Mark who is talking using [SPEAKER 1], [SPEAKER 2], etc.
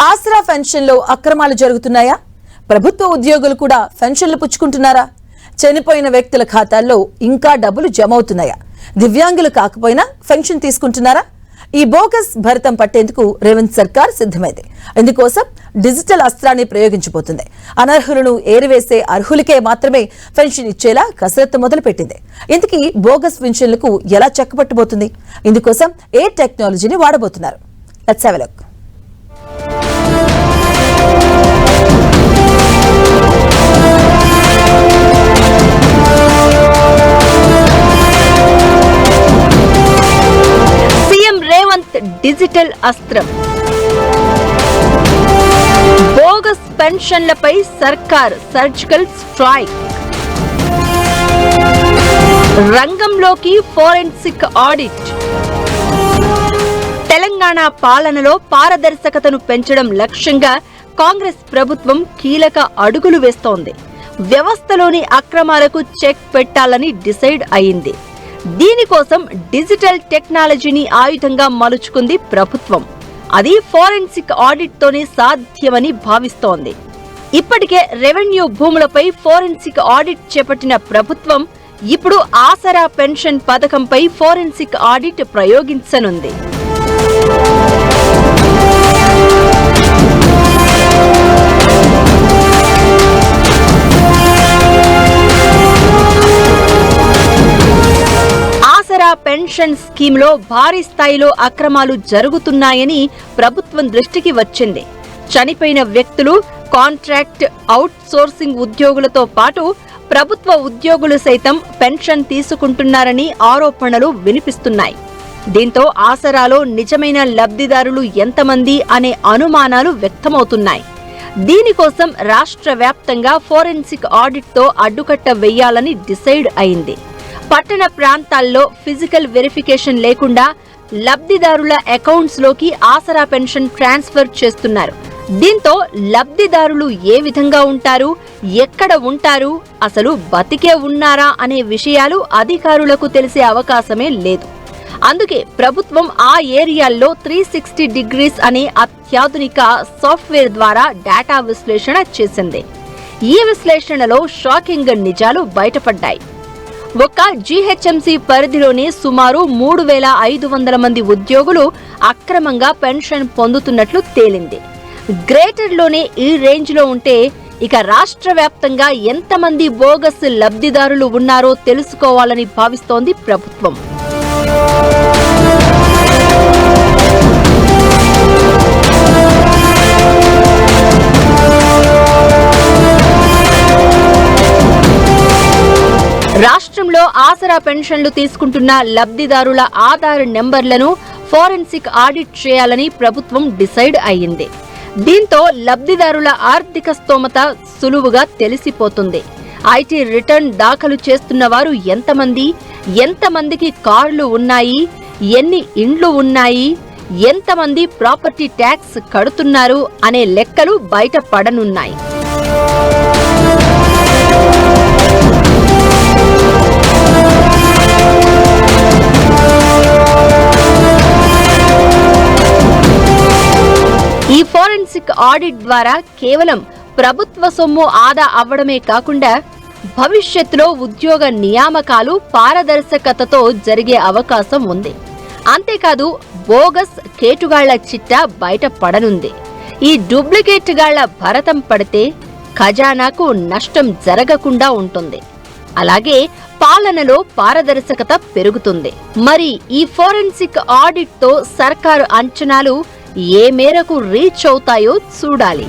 [SPEAKER 1] ఆసరా పెన్షన్లో అక్రమాలు జరుగుతున్నాయా? ప్రభుత్వ ఉద్యోగులు కూడా పెన్షన్లు పుచ్చుకుంటున్నారా? చనిపోయిన వ్యక్తుల ఖాతాల్లో ఇంకా డబ్బులు జమ అవుతున్నాయా? దివ్యాంగులు కాకపోయినా పెన్షన్ తీసుకుంటున్నారా? ఈ బోగస్ భరతం పట్టేందుకు రేవంత్ సర్కార్ సిద్ధమైంది. ఇందుకోసం డిజిటల్ అస్త్రాన్ని ప్రయోగించబోతుంది. అనర్హులను ఏరివేసే అర్హులకే మాత్రమే పెన్షన్ ఇచ్చేలా కసరత్తు మొదలుపెట్టింది. ఇందుకీ బోగస్ పెన్షన్లకు ఎలా చెక్కబట్టబోతుంది? ఇందుకోసం ఏ టెక్నాలజీని వాడబోతున్నారు? Let's have a look.
[SPEAKER 2] Digital అస్త్రం. బోగస్ పెన్షన్లపై సర్కార్ సర్జికల్ స్ట్రైక్. రంగంలోకి ఫోరెన్సిక్ ఆడిట్. తెలంగాణ పాలనలో పారదర్శకతను పెంచడం లక్ష్యంగా కాంగ్రెస్ ప్రభుత్వం కీలక అడుగులు వేస్తోంది. వ్యవస్థలోని అక్రమాలకు చెక్ పెట్టాలని డిసైడ్ అయింది. దీనికోసం డిజిటల్ టెక్నాలజీని ఆయుధంగా మలుచుకుంది ప్రభుత్వం. అది ఫోరెన్సిక్ ఆడిట్ తోనే సాధ్యమని భావిస్తోంది. ఇప్పటికే రెవెన్యూ భూములపై ఫోరెన్సిక్ ఆడిట్ చేపట్టిన ప్రభుత్వం ఇప్పుడు ఆసరా పెన్షన్ పథకంపై ఫోరెన్సిక్ ఆడిట్ ప్రయోగించనుంది. పెన్షన్ స్కీమ్లో భారీ స్థాయిలో అక్రమాలు జరుగుతున్నాయని ప్రభుత్వం దృష్టికి వచ్చింది. చనిపోయిన వ్యక్తులు, కాంట్రాక్ట్ అవుట్ సోర్సింగ్ ఉద్యోగులతో పాటు ప్రభుత్వ ఉద్యోగులు సైతం పెన్షన్ తీసుకుంటున్నారని ఆరోపణలు వినిపిస్తున్నాయి. దీంతో ఆసరాలో నిజమైన లబ్ధిదారులు ఎంతమంది అనే అనుమానాలు వ్యక్తమవుతున్నాయి. దీనికోసం రాష్ట్ర వ్యాప్తంగా ఫోరెన్సిక్ ఆడిట్తో అడ్డుకట్ట వేయాలని డిసైడ్ అయింది. పట్టణ ప్రాంతాల్లో ఫిజికల్ వెరిఫికేషన్ లేకుండా లబ్ధిదారుల అకౌంట్స్ లోకి ఆసరా పెన్షన్ ట్రాన్స్ఫర్ చేస్తున్నారు. దీంతో లబ్ధిదారులు ఏ విధంగా ఉంటారు, ఎక్కడ ఉంటారు, అసలు బతికే ఉన్నారా అనే విషయాలు అధికారులకు తెలిసే అవకాశమే లేదు. అందుకే ప్రభుత్వం ఆ ఏరియాల్లో 360 డిగ్రీస్ అనే అత్యాధునిక సాఫ్ట్వేర్ ద్వారా డేటా విశ్లేషణ చేసింది. ఈ విశ్లేషణలో షాకింగ్ నిజాలు బయటపడ్డాయి. ఒక్క జీహెచ్ఎంసీ పరిధిలోనే సుమారు 3500 మంది ఉద్యోగులు అక్రమంగా పెన్షన్ పొందుతున్నట్లు తేలింది. గ్రేటర్లోనే ఈ రేంజ్లో ఉంటే ఇక రాష్ట్ర వ్యాప్తంగా ఎంతమంది బోగస్ లబ్ధిదారులు ఉన్నారో తెలుసుకోవాలని భావిస్తోంది ప్రభుత్వం. రాష్ట్రంలో ఆసరా పెన్షన్లు తీసుకుంటున్న లబ్ధిదారుల ఆధార్ నెంబర్లను ఫోరెన్సిక్ ఆడిట్ చేయాలని ప్రభుత్వం డిసైడ్ అయ్యింది. దీంతో లబ్ధిదారుల ఆర్థిక స్తోమత సులువుగా తెలిసిపోతుంది. ఐటీ రిటర్న్ దాఖలు చేస్తున్న వారు ఎంతమందికి కార్లు ఉన్నాయి, ఎన్ని ఇండ్లు ఉన్నాయి, ఎంతమంది ప్రాపర్టీ ట్యాక్స్ కడుతున్నారు అనే లెక్కలు బయటపడనున్నాయి. ఈ ఫోరెన్సిక్ ఆడిట్ ద్వారా కేవలం ప్రభుత్వ సొమ్ము ఆదా అవ్వడమే కాకుండా భవిష్యత్తులో ఉద్యోగ నియామకాలు పారదర్శకతతో జరిగే అవకాశం ఉంది. అంతేకాదు బోగస్ కేటుగాళ్ల చిట్టా బయటపడనుంది. ఈ డూప్లికేట్ గాళ్ల భరతం పడితే ఖజానాకు నష్టం జరగకుండా ఉంటుంది. అలాగే పాలనలో పారదర్శకత పెరుగుతుంది. మరి ఈ ఫోరెన్సిక్ ఆడిట్ తో సర్కారు అంచనాలు ఏ మేరకు రీచ్ అవుతాయో చూడాలి.